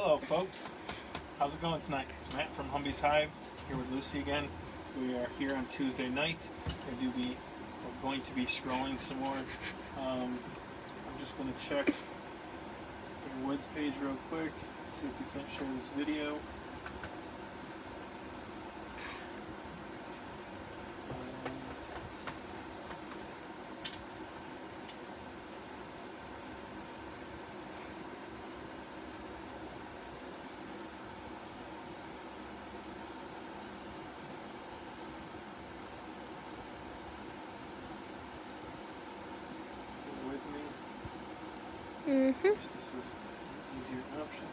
Hello folks, how's it going tonight? It's Matt from Humby'sHive here with Lucy again. We are here on Tuesday night. We're going to be scrolling some more. I'm just going to check the Woods page real quick, see if we can't share this video. Mm-hmm. This was an easier option.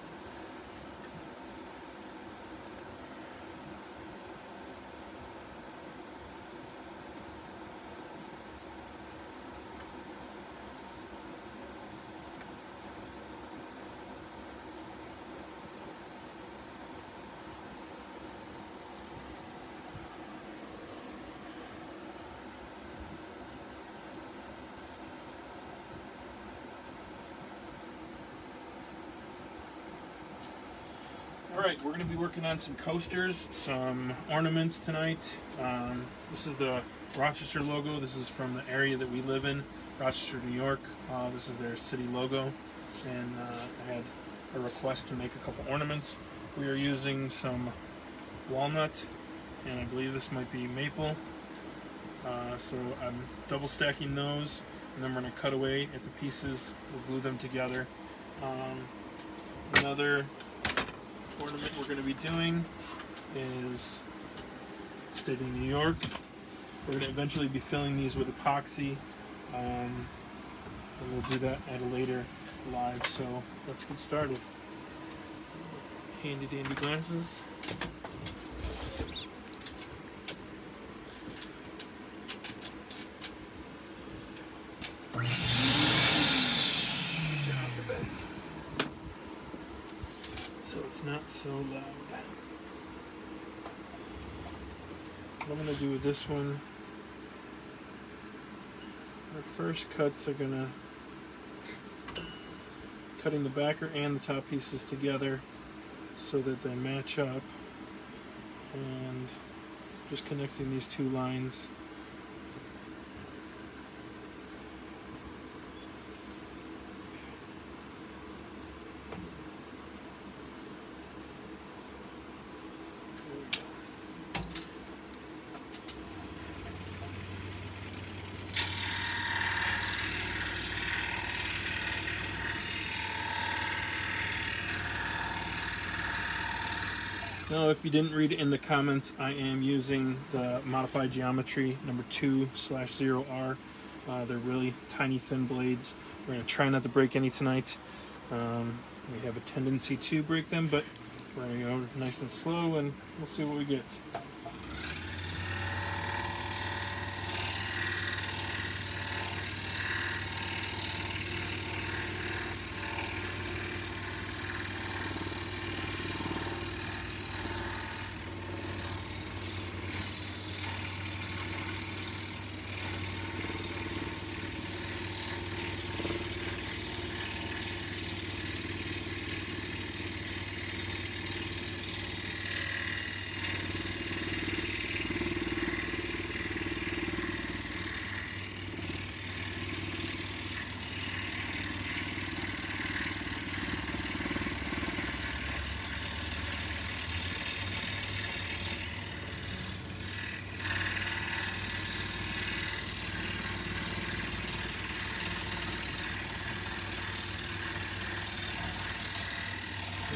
Alright, we're going to be working on some coasters, some ornaments tonight. This is the Rochester logo. This is from the area that we live in, Rochester, New York. This is their city logo, and I had a request to make a couple ornaments. We are using some walnut, and I believe this might be maple. So I'm double stacking those, and then we're going to cut away at the pieces. We'll glue them together. Another ornament we're going to be doing is State of New York. We're going to eventually be filling these with epoxy, and we'll do that at a later live. So let's get started. Handy dandy glasses. So it's not so loud. What I'm going to do with this one, our first cuts are going to cutting the backer and the top pieces together so that they match up, and just connecting these two lines. Now, if you didn't read it in the comments, I am using the modified geometry number 2/0R. They're really tiny, thin blades. We're going to try not to break any tonight. We have a tendency to break them, but we're going to go nice and slow, and we'll see what we get.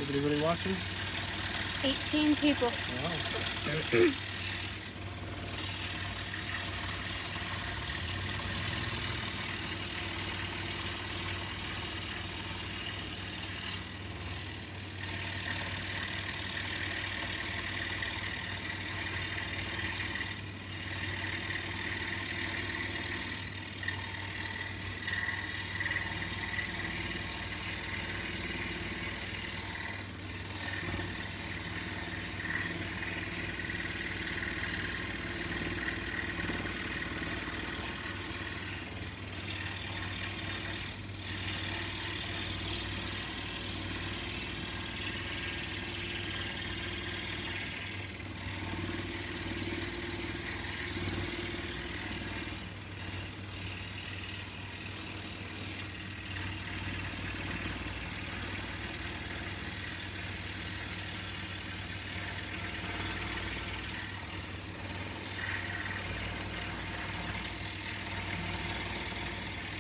Everybody watching? 18 people. Wow.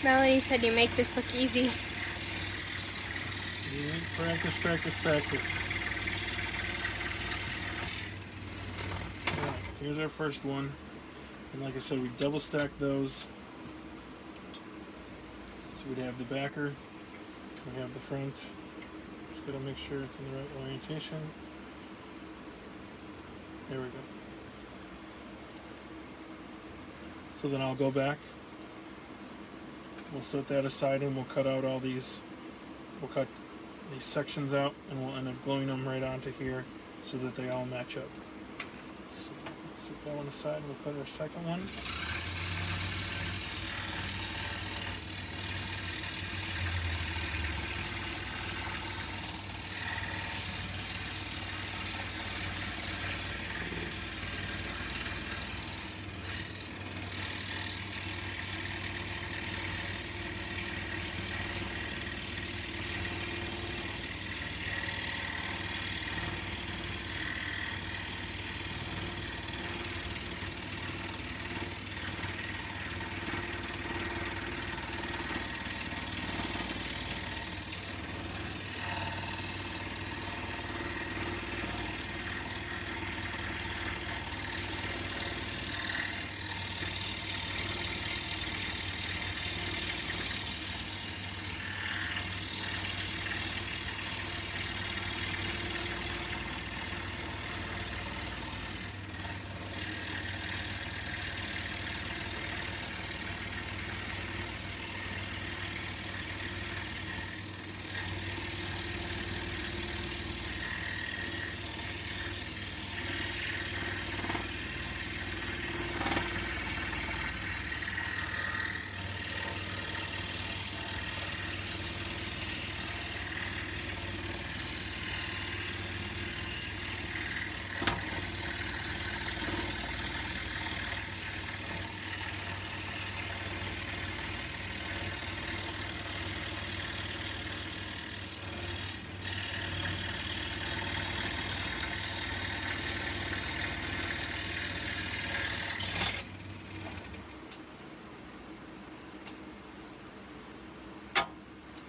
Melanie said you make this look easy. Practice, practice, practice. Alright, here's our first one. And like I said, we double stack those. So we'd have the backer, we have the front. Just gotta make sure it's in the right orientation. There we go. So then I'll go back. We'll set that aside and we'll cut out all these. We'll cut these sections out and we'll end up gluing them right onto here so that they all match up. So let's set that one aside and we'll put our second one.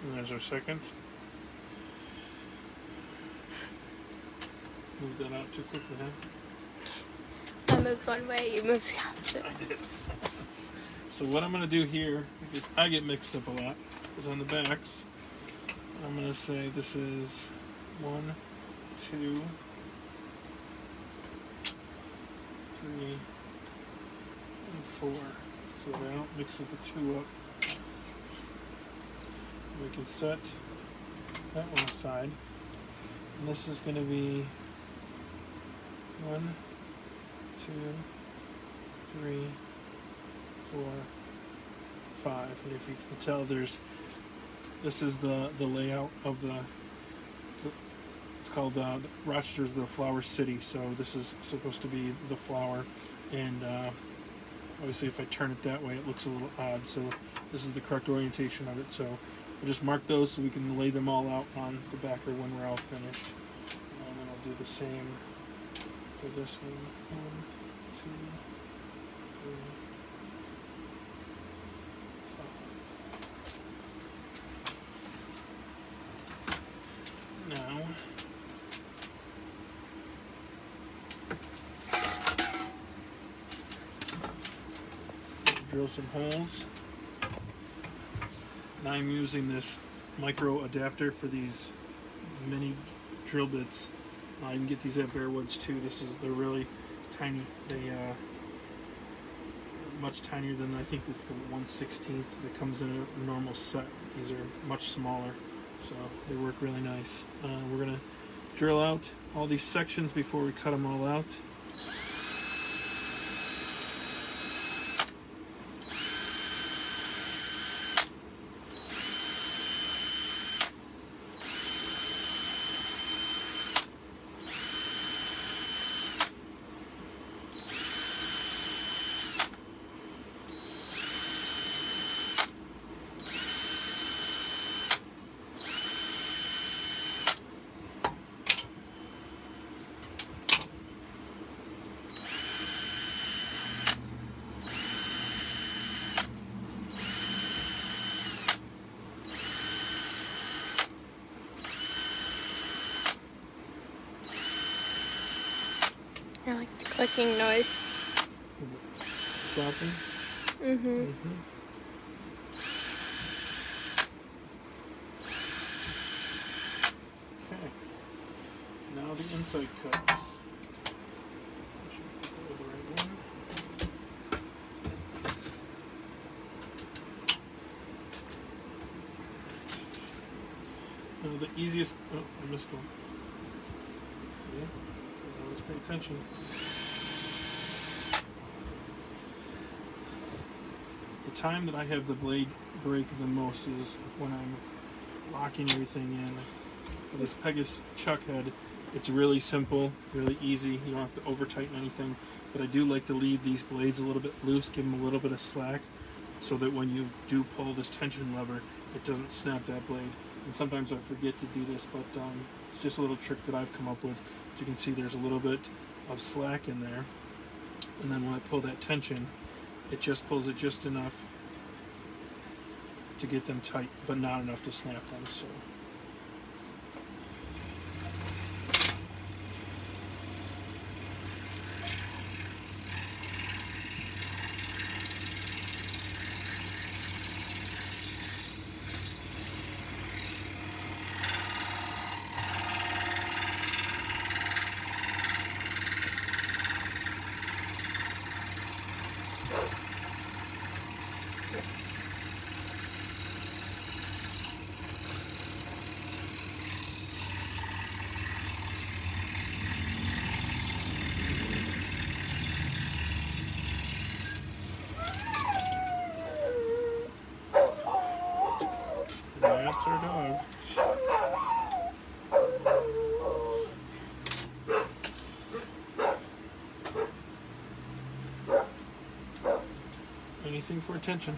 And there's our second. Move that out too quickly, huh? I moved one way, you moved the opposite. I did. So what I'm going to do here, because I get mixed up a lot, is on the backs, I'm going to say this is 1, 2, 3, and 4. So that I don't mix the two up. We can set that one aside. And this is going to be 1, 2, 3, 4, 5. And if you can tell, this is the layout of it's called Rochester's the Flower City. So this is supposed to be the flower, and obviously if I turn it that way, it looks a little odd. So this is the correct orientation of it. So I'll just mark those so we can lay them all out on the backer when we're all finished. And then I'll do the same for this one. 1, 2, 3, 4, 5. Now, drill some holes. Now I'm using this micro adapter for these mini drill bits. You can get these at Bearwoods too. They're really tiny. They much tinier than, I think it's the 1/16 that comes in a normal set. These are much smaller, so they work really nice. We're gonna drill out all these sections before we cut them all out. I like the clicking noise. Stopping? Mm-hmm. Mm-hmm. Okay. Now the inside cuts. I should put that with the right one. Now the easiest... Oh, I missed one. See? Always pay attention. The time that I have the blade break the most is when I'm locking everything in. With this Pegasus chuck head, it's really simple, really easy. You don't have to over tighten anything. But I do like to leave these blades a little bit loose, give them a little bit of slack, so that when you do pull this tension lever, it doesn't snap that blade. And sometimes I forget to do this, but it's just a little trick that I've come up with. As you can see, there's a little bit of slack in there. And then when I pull that tension, it just pulls it just enough to get them tight, but not enough to snap them. So. That's our dog. Anything for attention.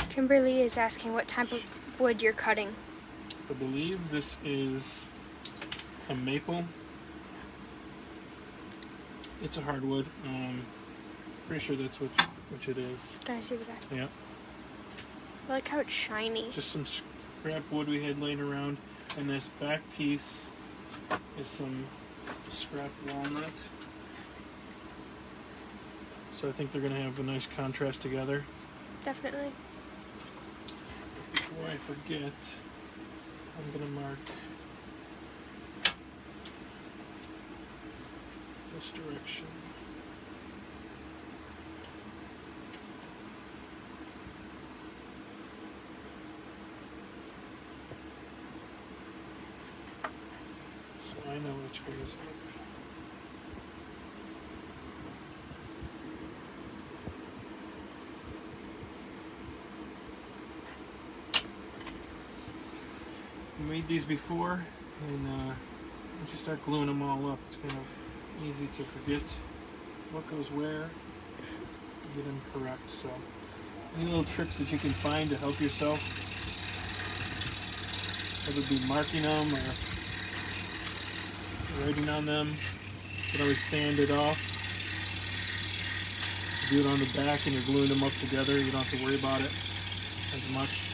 Kimberly is asking what type of wood you're cutting. I believe this is a maple. It's a hardwood. Pretty sure that's which it is. Can I see the back? Yeah. I like how it's shiny. Just some scrap wood we had laying around, and this back piece is some scrap walnut. So I think they're going to have a nice contrast together. Definitely. Before I forget, I'm going to mark this direction. So I know which way is up. Made these before, and once you start gluing them all up, it's kind of easy to forget what goes where and get them correct. So any little tricks that you can find to help yourself, whether it be marking them or writing on them, you can always sand it off. Do it on the back and you're gluing them up together, you don't have to worry about it as much.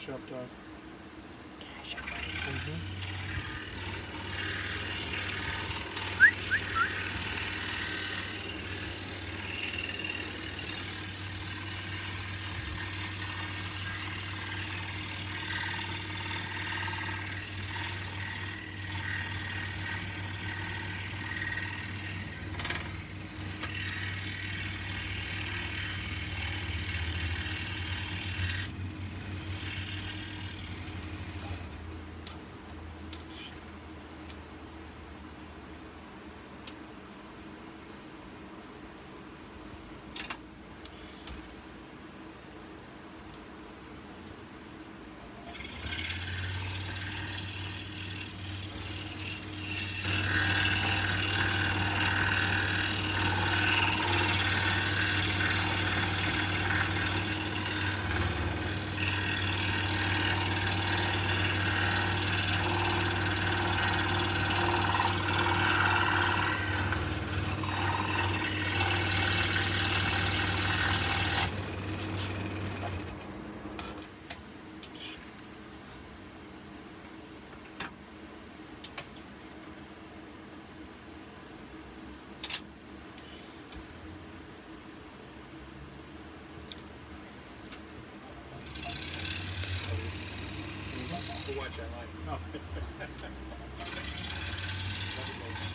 Shop dog.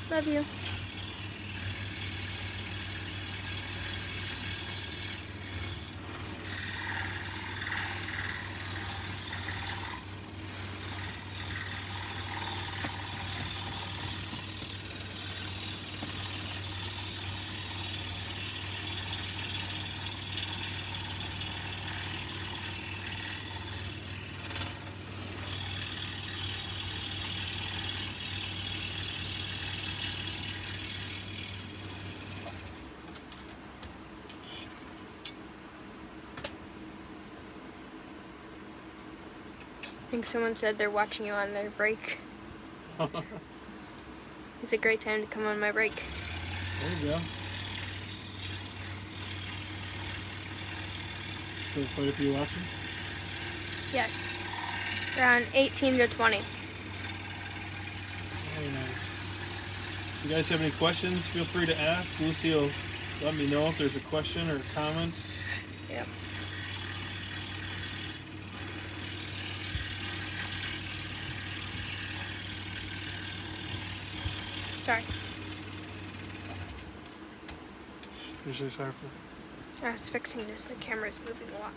Love you. I think someone said they're watching you on their break. It's a great time to come on my break. There you go. So quite a few watching? Yes. Around 18 to 20. Very nice. If you guys have any questions, feel free to ask. Lucy will let me know if there's a question or a comment. Yep. Sorry. Usually sorry for. I was fixing this. The camera's moving a lot.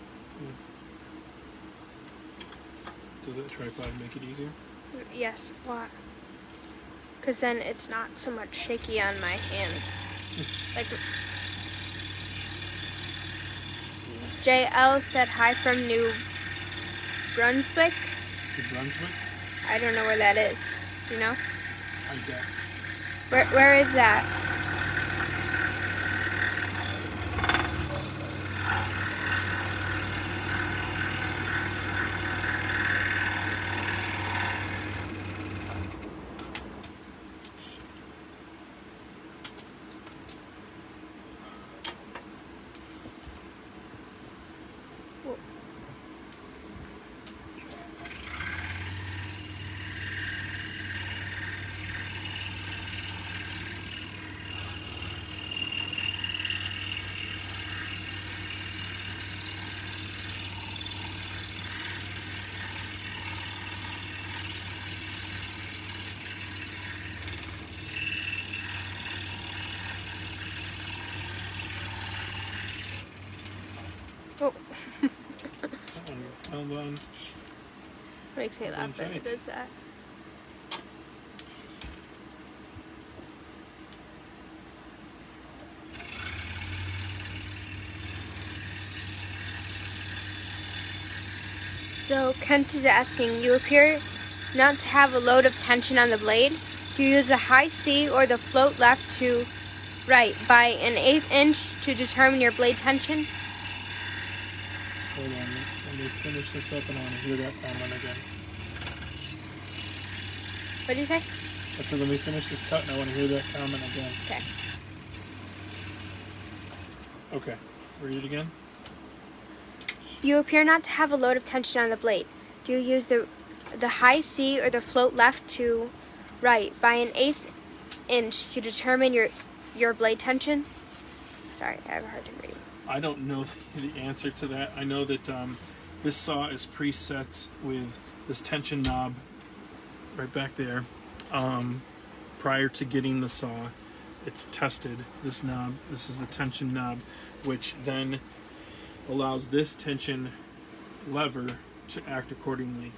Does the tripod make it easier? Yes, a lot. Because then it's not so much shaky on my hands. Like, JL said hi from New Brunswick. New Brunswick? I don't know where that is. Do you know? I don't. Where is that? Oh. Hold on. Makes me laugh when it does that. So Kent is asking, you appear not to have a load of tension on the blade. Do you use the high C or the float left to right by an 1/8 inch to determine your blade tension? Hold on. Let me finish this up and I want to hear that comment again. What did you say? I said let me finish this cut and I want to hear that comment again. Okay. Okay. Read it again. You appear not to have a load of tension on the blade. Do you use the high C or the float left to right by an 1/8 inch to determine your blade tension? Sorry, I have a hard time reading. I don't know the answer to that. I know that this saw is preset with this tension knob right back there. Prior to getting the saw, it's tested, this knob. This is the tension knob, which then allows this tension lever to act accordingly.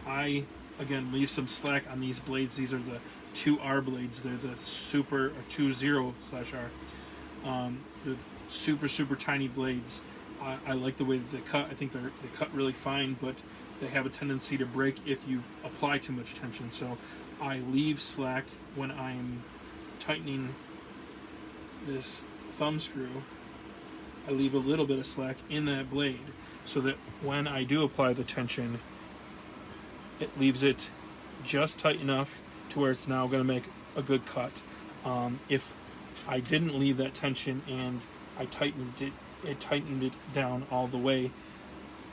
I, again, leave some slack on these blades. These are the 2R blades. They're the super, or 20/R. The super tiny blades. I like the way that they cut. I think they cut really fine, but they have a tendency to break if you apply too much tension. So I leave slack when I'm tightening this thumb screw. I leave a little bit of slack in that blade so that when I do apply the tension, it leaves it just tight enough to where it's now going to make a good cut. If I didn't leave that tension and I tightened it down all the way,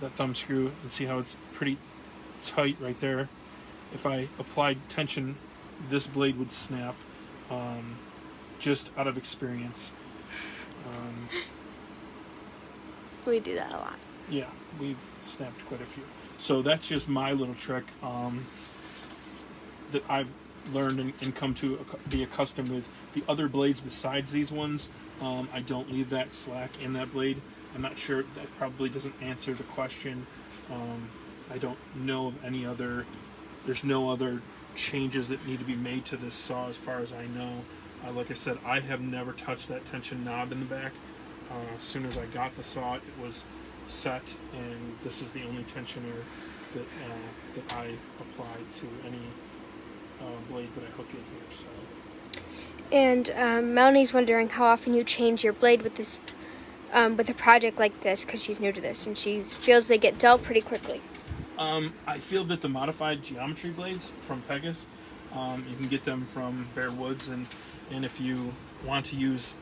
the thumb screw, and see how it's pretty tight right there. If I applied tension, this blade would snap, just out of experience. We do that a lot. Yeah, we've snapped quite a few. So that's just my little trick that I've learned and come to be accustomed with the other blades besides these ones. I don't leave that slack in that blade. I'm not sure, that probably doesn't answer the question. I don't know of any other, there's no other changes that need to be made to this saw as far as I know. Like I said, I have never touched that tension knob in the back. As soon as I got the saw, it was set, and this is the only tensioner that I apply to any blade that I hook in here. So. And Melanie's wondering how often you change your blade with this, with a project like this, because she's new to this, and she feels they get dull pretty quickly. I feel that the modified geometry blades from Pegasus, you can get them from Bear Woods, and if you want to use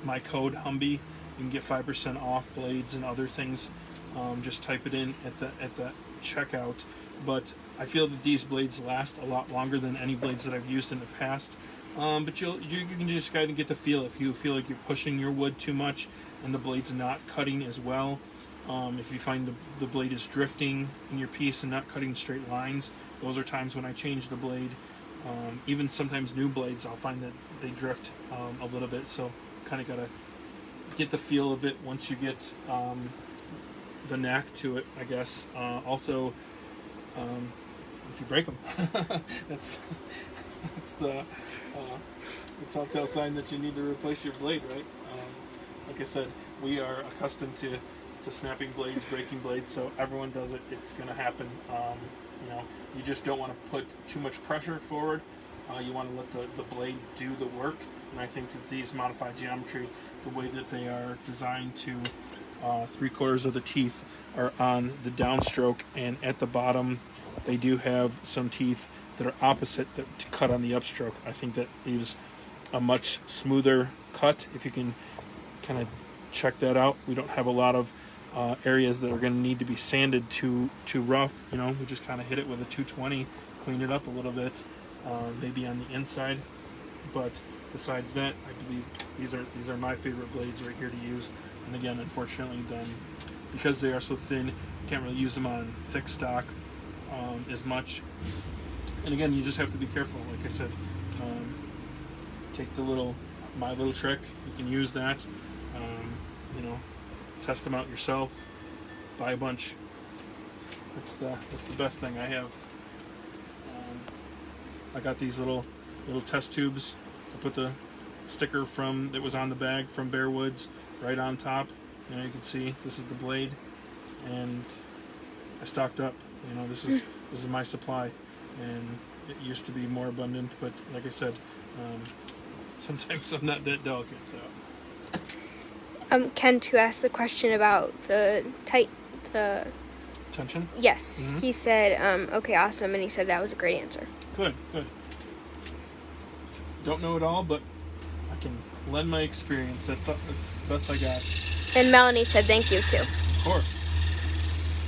my code Humby'sHive, you can get 5% off blades and other things. Just type it in at the checkout. But I feel that these blades last a lot longer than any blades that I've used in the past. But you can just kind of get the feel if you feel like you're pushing your wood too much and the blade's not cutting as well. If you find the blade is drifting in your piece and not cutting straight lines, those are times when I change the blade. Even sometimes new blades, I'll find that they drift a little bit, so kind of got to get the feel of it once you get the knack to it, I guess. Also, if you break them, that's the telltale sign that you need to replace your blade, right? Like I said, we are accustomed to snapping blades, breaking blades, so everyone does it. It's going to happen. You just don't want to put too much pressure forward. You want to let the blade do the work. And I think that these modified geometry, the way that they are designed to 3/4 of the teeth are on the downstroke, and at the bottom they do have some teeth that are opposite to cut on the upstroke. I think that leaves a much smoother cut. If you can kind of check that out, we don't have a lot of areas that are going to need to be sanded too rough. We just kind of hit it with a 220, clean it up a little bit, maybe on the inside. But besides that, I believe these are my favorite blades right here to use. And again, unfortunately, then because they are so thin, you can't really use them on thick stock as much. And again, you just have to be careful. Like I said, take my little trick. You can use that. Test them out yourself. Buy a bunch. That's the best thing I have. I got these little test tubes. I put the sticker that was on the bag from Bear Woods right on top. You can see this is the blade, and I stocked up. This is my supply, and it used to be more abundant, but like I said, sometimes I'm not that delicate. So. Ken too asked the question about the tension. Yes, Mm-hmm. He said, "Okay, awesome," and he said that was a great answer. Good. Don't know it all, but I can lend my experience. That's the best I got. And Melanie said thank you too. Of course.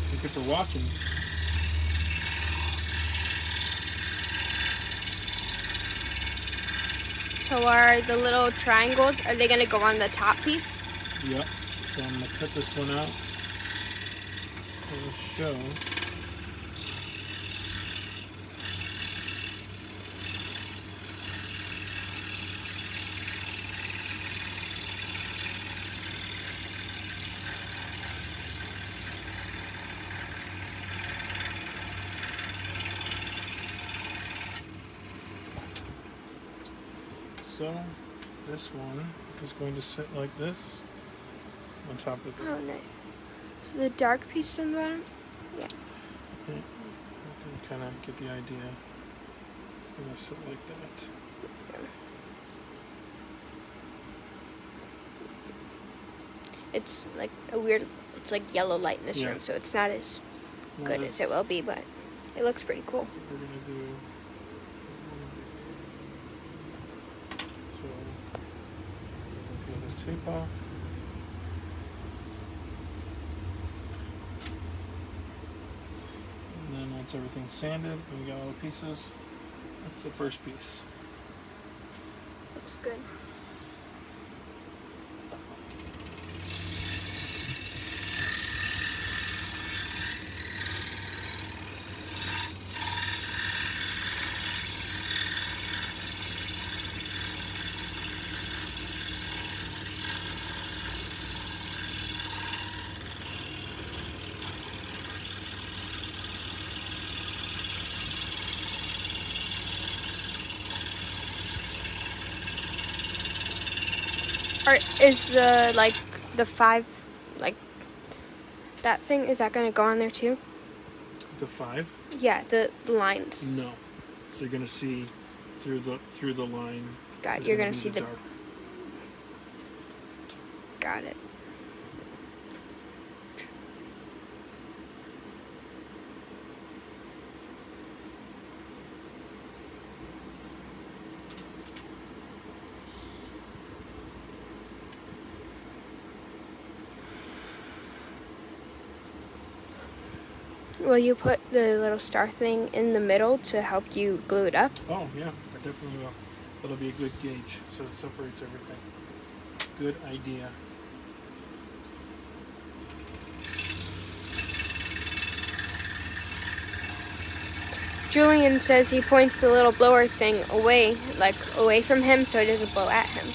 Thank you for watching. So are the little triangles, are they going to go on the top piece? Yep. So I'm going to cut this one out for the show. So this one is going to sit like this on top of it. Oh, nice. So the dark piece on the bottom? Yeah. Okay. You can kind of get the idea. It's going to sit like that. It's like it's like yellow light in this room, so it's not as good as it will be, but it looks pretty cool. We're going to do... Peel this tape off. And then once everything's sanded and we got all the pieces, that's the first piece. Looks good. Is the 5, like that thing, is that gonna go on there too? The 5? Yeah, the lines. No. So you're gonna see through the line. Got it. is You're gonna gonna be see the. dark. Got it. Will you put the little star thing in the middle to help you glue it up? Oh yeah, I definitely will. That'll be a good gauge, so it separates everything. Good idea. Julian says he points the little blower thing away, away from him, so it doesn't blow at him.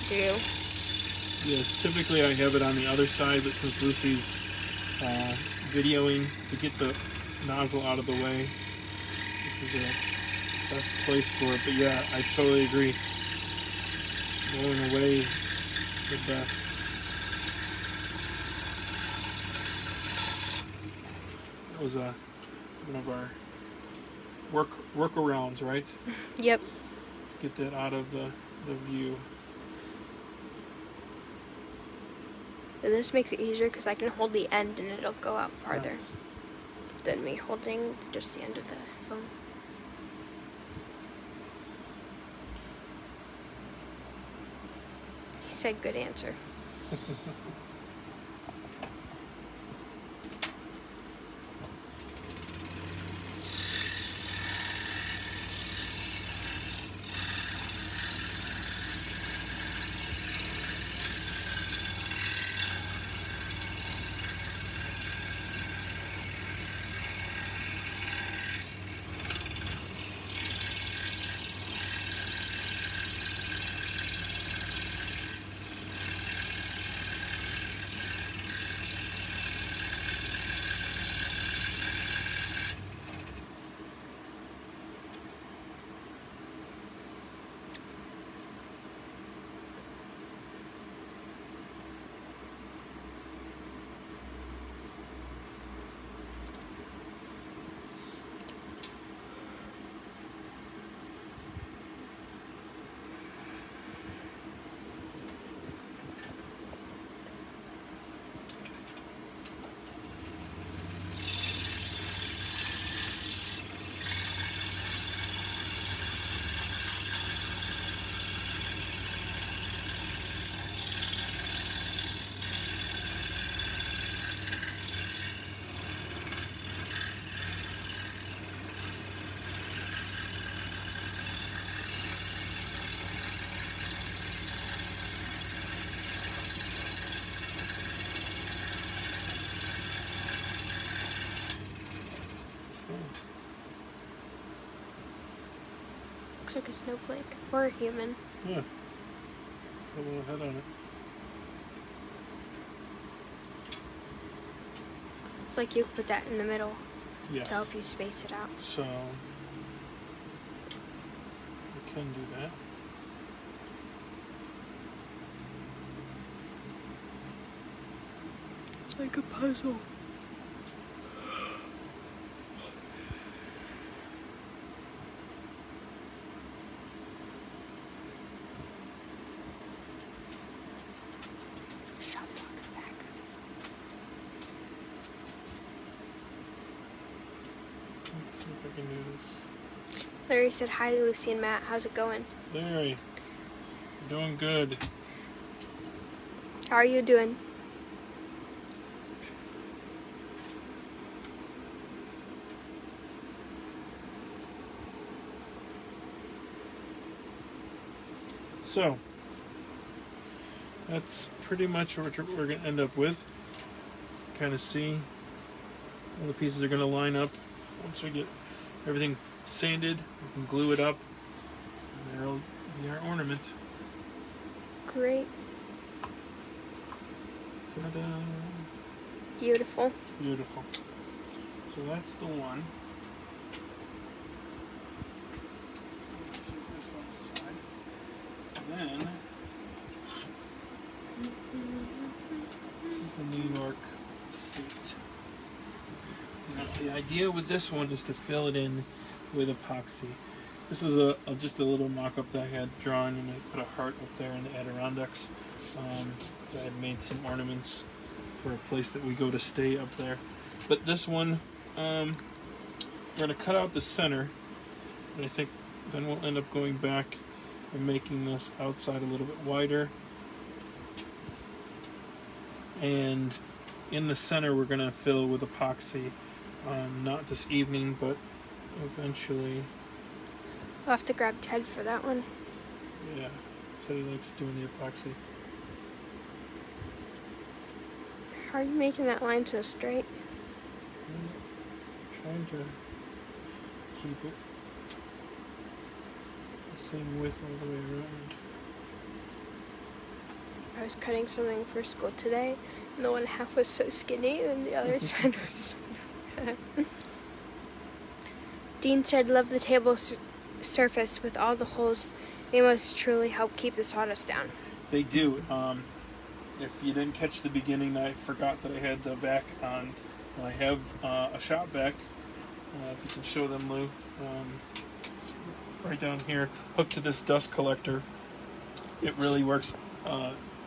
Do you? Yes, typically I have it on the other side, but since Lucy's videoing to get the nozzle out of the way, this is the best place for it. But yeah, I totally agree. Blowing away is the best. That was one of our workarounds, right? Yep. To get that out of the view. And this makes it easier because I can hold the end and it'll go out farther Nice. than me holding just the end of the phone. He said good answer. Looks like a snowflake or a human. Yeah. Put a little head on it. It's like you could put that in the middle Yes. to help you space it out. So we can do that. It's like a puzzle. Shop box back. Let's see if I can do this. Larry said hi to Lucy and Matt. How's it going? Larry, you're doing good. How are you doing? So that's pretty much what we're going to end up with. Kind of see all the pieces are going to line up once we get everything sanded. We can glue it up, and there'll be our ornament. Great. Ta-da! Beautiful. Beautiful. So that's the one. Let's see this one side. Then idea with this one is to fill it in with epoxy. This is just a little mock-up that I had drawn, and I put a heart up there in the Adirondacks. So I had made some ornaments for a place that we go to stay up there. But this one, we're going to cut out the center, and I think then we'll end up going back and making this outside a little bit wider. And in the center we're going to fill with epoxy, not this evening, but eventually. I'll have to grab Ted for that one. Yeah, Teddy likes doing the epoxy. How are you making that line so straight? I'm trying to keep it the same width all the way around. I was cutting something for school today, and the one half was so skinny, and the other side was so Dean said, "Love the table surface with all the holes. They must truly help keep the sawdust down." They do. If you didn't catch the beginning, I forgot that I had the vac on. And I have a shop vac. If you can show them, Lou. It's right down here, hooked to this dust collector. It really works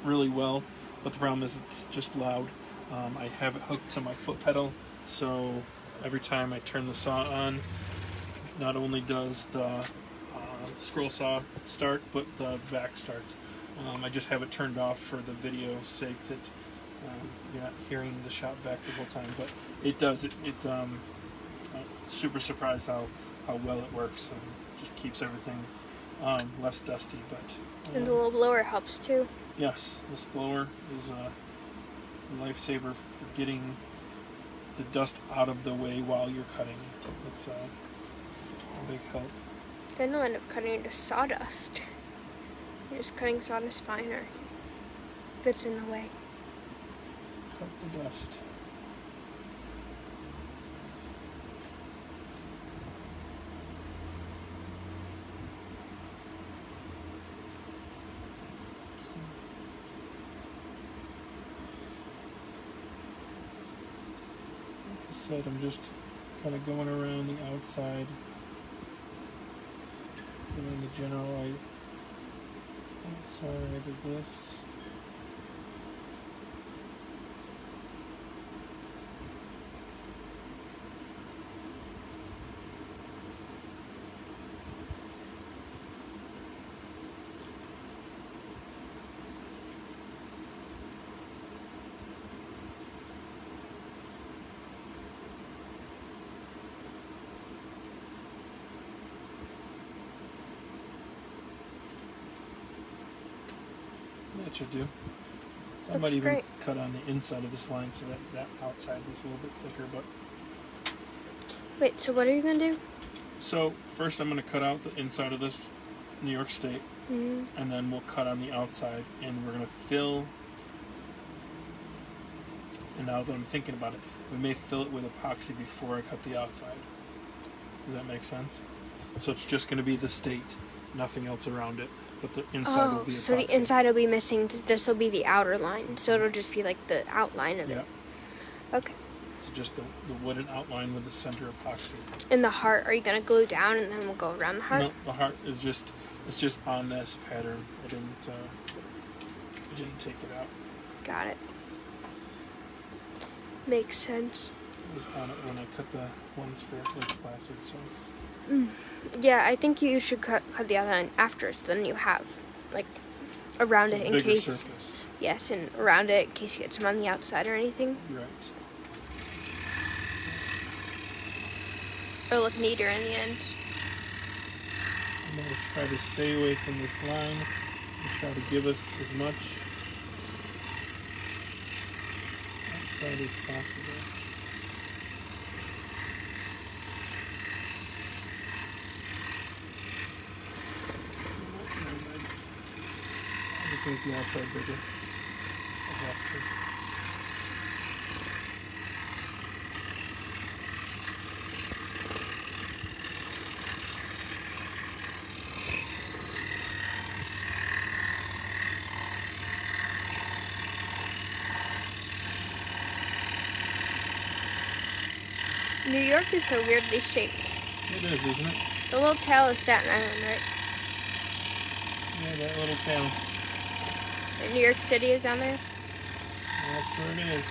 really well, but the problem is it's just loud. I have it hooked to my foot pedal, so every time I turn the saw on, not only does the scroll saw start, but the vac starts. I just have it turned off for the video's sake, that you're not hearing the shop vac the whole time, but it does. Super surprised how well it works, and just keeps everything less dusty. But And the little blower helps too. yes, this blower is a lifesaver for getting the dust out of the way while you're cutting. It's a big help. Then you'll end up cutting into sawdust. You're just cutting sawdust finer if it's in the way. Cut the dust. Like I said, I'm just kind of going around the outside, getting the general outside of this. That should do. So I might even great. cut on the inside of this line so that outside is a little bit thicker. But Wait, so what are you going to do? so first I'm going to cut out the inside of this New York State, Mm-hmm. and then we'll cut on the outside, and we're going to fill. And now that I'm thinking about it, we may fill it with epoxy before I cut the outside. Does that make sense? So it's just going to be the state, nothing else around it. But the inside will be epoxy. So the inside will be missing. This will be the outer line. So it'll just be like the outline of Yeah. it. Okay. So just the wooden outline with the center epoxy. And the heart, are you going to glue down and then we'll go around the heart? No, the heart is just on this pattern. I didn't take it out. Got it. Makes sense. It was on it when I cut the ones for Lake Placid. So Yeah, I think you should cut the outline after, so then you have, like, around it in bigger case. surface. Yes, and around it in case you get some on the outside or anything. Right. It'll look neater in the end. I'm going to try to stay away from this line and try to give us as much outside as possible. I'll just make the outside bigger. I have to. New York is so weirdly shaped. It is, isn't it? The little tail is Staten Island, right? Yeah, that little tail. And New York City is down there. That's where it is.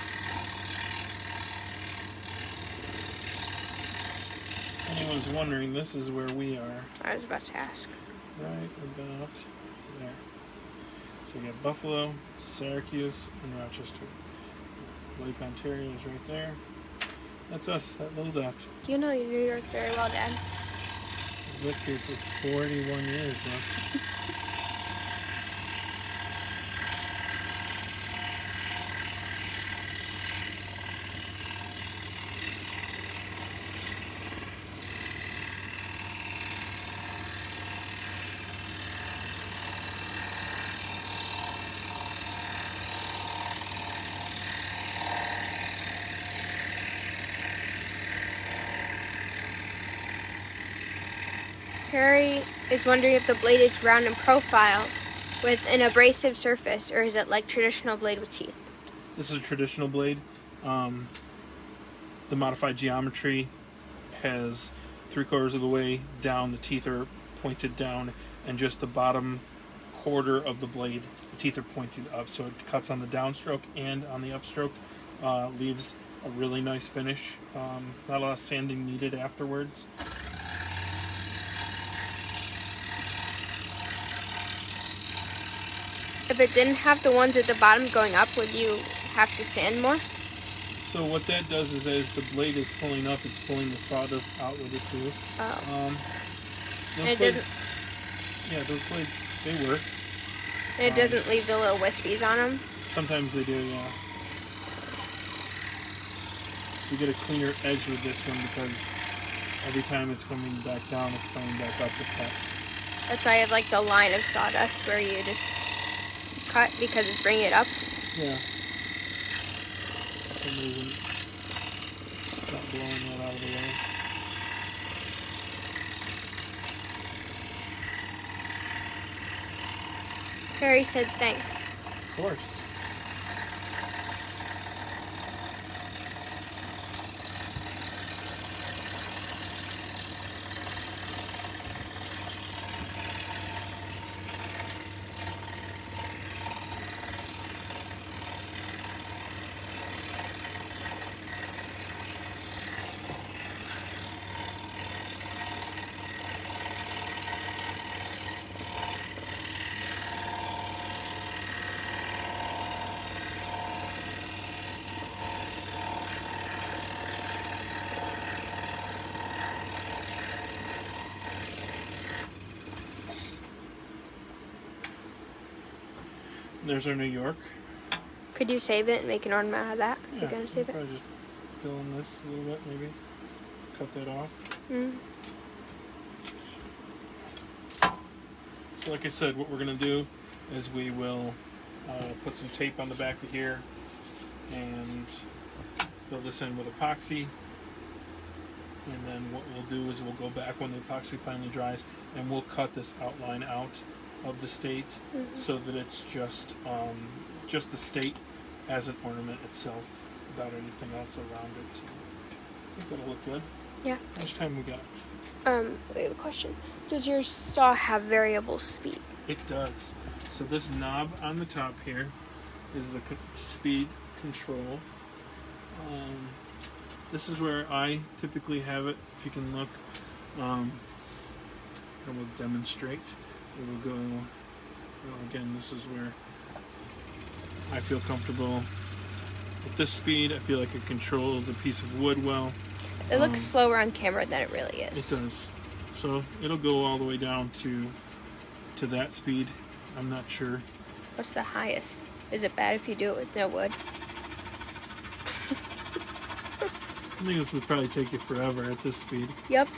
Anyone's wondering, this is where we are. I was about to ask. Right about there. So we got Buffalo, Syracuse, and Rochester. Lake Ontario is right there. That's us, that little dot. You know New York very well, Dad. I've lived here for 41 years now. Harry is wondering if the blade is round in profile with an abrasive surface, or is it like traditional blade with teeth? This is a traditional blade. The modified geometry has 3/4 of the way down, the teeth are pointed down, and just the bottom quarter of the blade, the teeth are pointed up, so it cuts on the downstroke and on the upstroke, leaves a really nice finish. Not a lot of sanding needed afterwards. If it didn't have the ones at the bottom going up, would you have to sand more? So what that does is, as the blade is pulling up, it's pulling the sawdust out with it too. Oh. Those And it blades, doesn't. yeah, those blades, they work. And it doesn't leave the little wispies on them. Sometimes they do, yeah. You get a cleaner edge with this one because every time it's coming back down, it's coming back up the cut. That's why I have like the line of sawdust where you just cut because it's bringing it up. Yeah. For some reason, it's not blowing that out of the way. Harry said thanks. Of course. There's our New York. Could you save it and make an ornament out of that? Yeah, You're gonna save it? probably just fill in this a little bit, maybe. Cut that off. So like I said, what we're going to do is we will put some tape on the back of here and fill this in with epoxy. And then what we'll do is we'll go back when the epoxy finally dries and we'll cut this outline out of the state so that it's just the state as an ornament itself without anything else around it. So I think that'll look good. Yeah. How much time we got? We have a question. Does your saw have variable speed? It does. So this knob on the top here is the speed control. This is where I typically have it. If you can look, I will demonstrate. It will go. Again, this is where I feel comfortable. At this speed, I feel like I control the piece of wood well. It looks slower on camera than it really is. It does. So it'll go all the way down to that speed. I'm not sure. What's the highest? Is it bad if you do it with no wood? I think this would probably take you forever at this speed. Yep.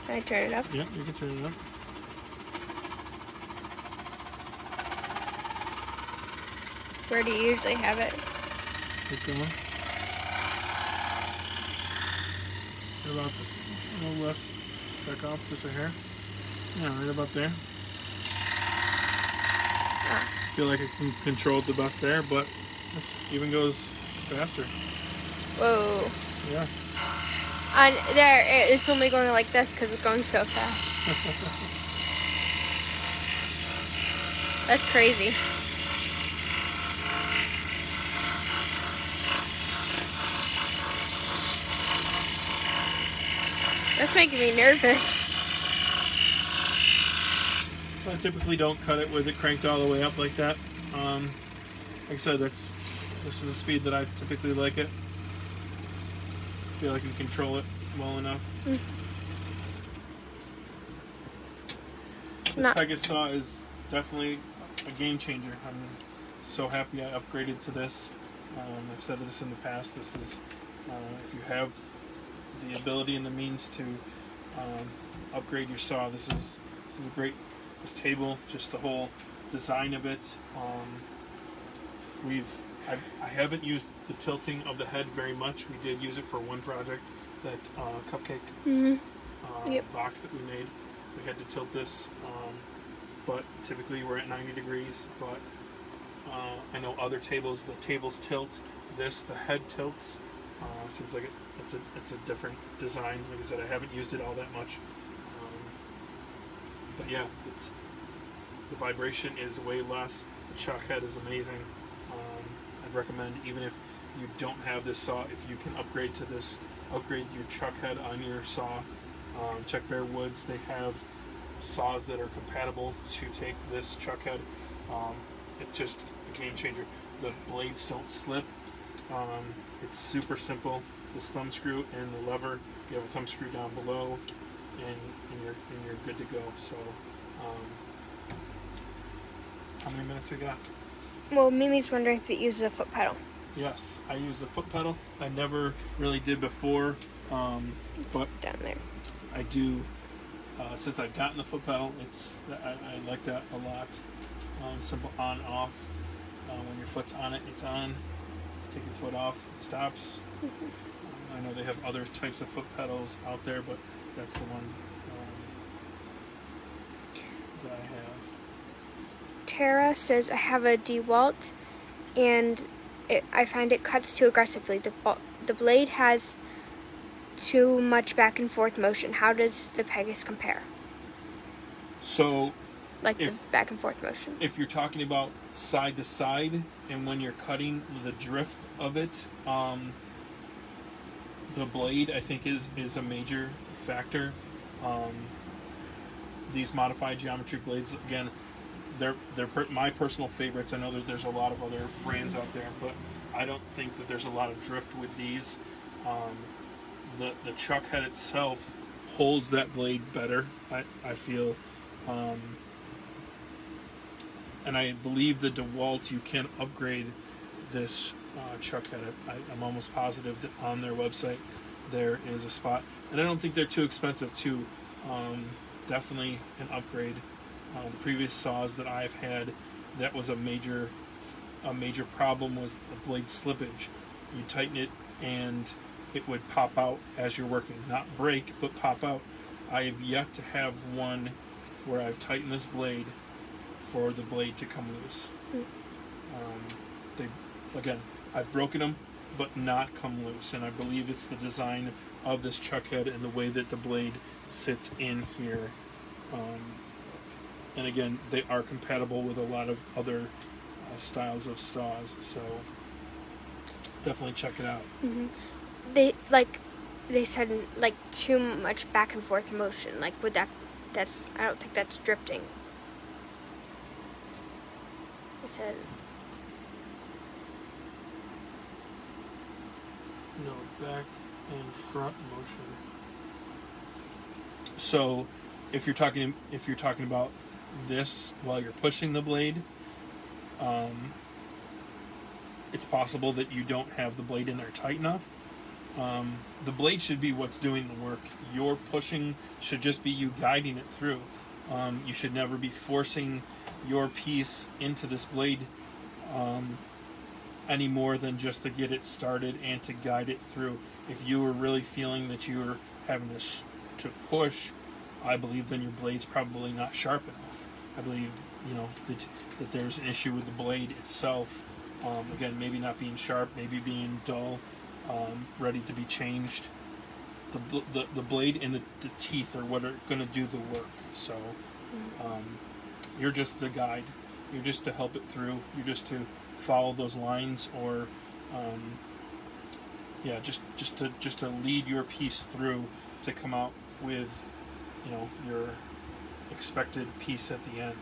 Can I turn it up? Yep, you can turn it up. Where do you usually have it? Keep going. Right about a little less back off, just a hair. Yeah, right about there. Feel like I can control it the best there, but this even goes faster. Whoa. Yeah. And there, it's only going like this because it's going so fast. That's crazy. That's making me nervous. I typically don't cut it with it cranked all the way up like that. Like I said, this is the speed that I typically like it. I feel I can control it well enough. This Pegasus saw is definitely a game changer. I'm so happy I upgraded to this. I've said this in the past. This is, if you have the ability and the means to upgrade your saw, this is a great. This table, just the whole design of it. I haven't used the tilting of the head very much. We did use it for one project, that cupcake box that we made. We had to tilt this, but typically we're at 90 degrees. But I know other tables, the tables tilt. The head tilts. Seems like it's a different design. Like I said, I haven't used it all that much. But yeah, the vibration is way less. The chuck head is amazing. I'd recommend, even if you don't have this saw, if you can upgrade to this, upgrade your chuck head on your saw. Check Bear Woods, they have saws that are compatible to take this chuck head. It's just a game changer. The blades don't slip. It's super simple. This thumb screw and the lever, you have a thumb screw down below, and you're good to go. So, how many minutes we got? Well, Mimi's wondering if it uses a foot pedal. Yes, I use the foot pedal. I never really did before, but down there. I do. Since I've gotten the foot pedal, I like that a lot. Simple on off. When your foot's on it, it's on. Take your foot off, it stops. I know they have other types of foot pedals out there, but that's the one that I have. Tara says, I have a DeWalt, and I find it cuts too aggressively. The blade has too much back and forth motion. How does the Pegasus compare? So, the back and forth motion. If you're talking about side to side, and when you're cutting the drift of it, the blade, I think, is a major factor. These modified geometry blades, again, they're my personal favorites. I know that there's a lot of other brands out there, but I don't think that there's a lot of drift with these. The chuck head itself holds that blade better, I feel. And I believe the DeWalt, you can upgrade this chuck head. I'm almost positive that on their website there is a spot. And I don't think they're too expensive too. Definitely an upgrade. The previous saws that I've had, that was a major problem, was the blade slippage. You tighten it and it would pop out as you're working. Not break, but pop out. I have yet to have one where I've tightened this blade for the blade to come loose. I've broken them, but not come loose. And I believe it's the design of this chuck head and the way that the blade sits in here. And again, they are compatible with a lot of other styles of saws, so definitely check it out. Mm-hmm. They said too much back and forth motion. I don't think that's drifting. They said no, back and front motion. So if you're talking about this while you're pushing the blade, it's possible that you don't have the blade in there tight enough. The blade should be what's doing the work. Your pushing should just be you guiding it through. You should never be forcing your piece into this blade any more than just to get it started and to guide it through. If you were really feeling that you were having to push, I believe then your blade's probably not sharp enough. I believe that there's an issue with the blade itself. Again, maybe not being sharp, maybe being dull. ready to be changed. The blade and the teeth are what are going to do the work. So you're just the guide. You're just to help it through. You're just to follow those lines, or just to lead your piece through to come out with, your expected piece at the end.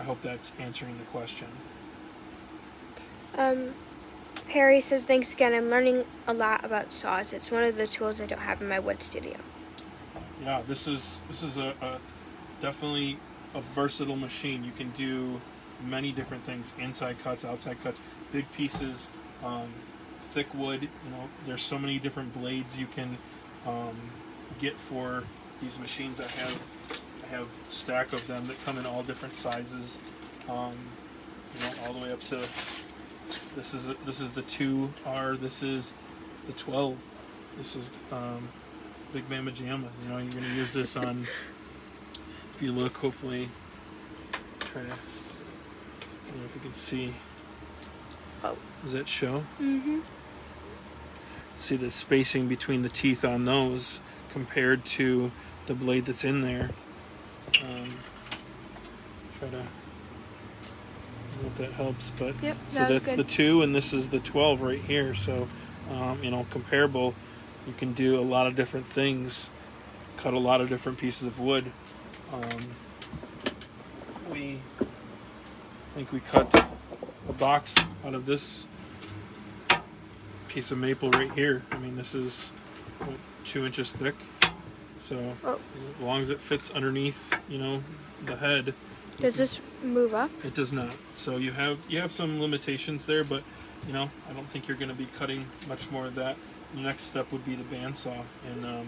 I hope that's answering the question. Perry says, thanks again. I'm learning a lot about saws. It's one of the tools I don't have in my wood studio. Yeah, this is a definitely a versatile machine. You can do many different things: inside cuts, outside cuts, big pieces, thick wood. There's so many different blades you can get for these machines. I have a stack of them that come in all different sizes, all the way up to this is the 2R. This is the 12. This is Big Bama Jamma. You're going to use this on. If you look, hopefully, try to. I don't know if you can see. Oh. Does that show? See the spacing between the teeth on those compared to the blade that's in there. Try to. I don't know if that helps, but yep, so that's good. The 2, and this is the 12 right here. So, comparable. You can do a lot of different things, cut a lot of different pieces of wood. I think we cut a box out of this piece of maple right here. I mean, this is 2 inches thick. So as long as it fits underneath, the head. Does this move up? It does not. So you have some limitations there, but I don't think you're going to be cutting much more of that. The next step would be the bandsaw, and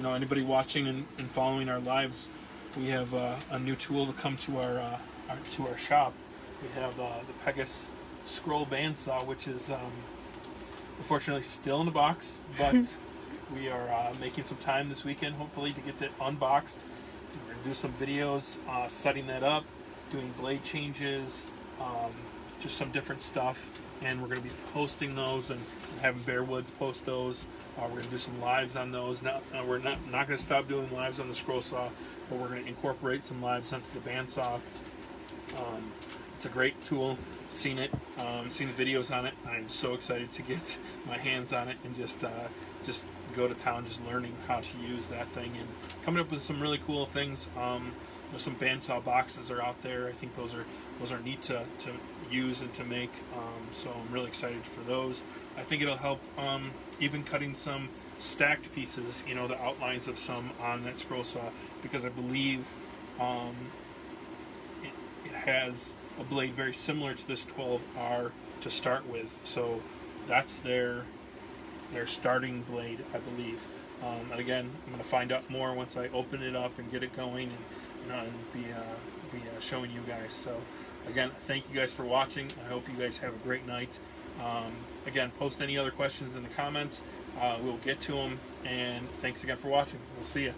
anybody watching and following our lives, we have a new tool to come to our shop. We have the Pegasus Scroll bandsaw, which is unfortunately still in the box, but we are making some time this weekend, hopefully, to get that unboxed. We're going to do some videos setting that up, doing blade changes, just some different stuff, and we're going to be posting those and having Bearwoods post those. We're going to do some lives on those. Now, we're not going to stop doing lives on the scroll saw, but we're going to incorporate some lives onto the bandsaw. It's a great tool. Seen it, seen the videos on it. I'm so excited to get my hands on it and just go to town, just learning how to use that thing and coming up with some really cool things. Some bandsaw boxes are out there. I think those are neat to use and to make. So I'm really excited for those. I think it'll help even cutting some stacked pieces, the outlines of some on that scroll saw, because I believe it has a blade very similar to this 12R to start with. So that's their starting blade, I believe. And again, I'm going to find out more once I open it up and get it going and be showing you guys. So again, thank you guys for watching. I hope you guys have a great night. Again, post any other questions in the comments. We'll get to them. And thanks again for watching. We'll see you.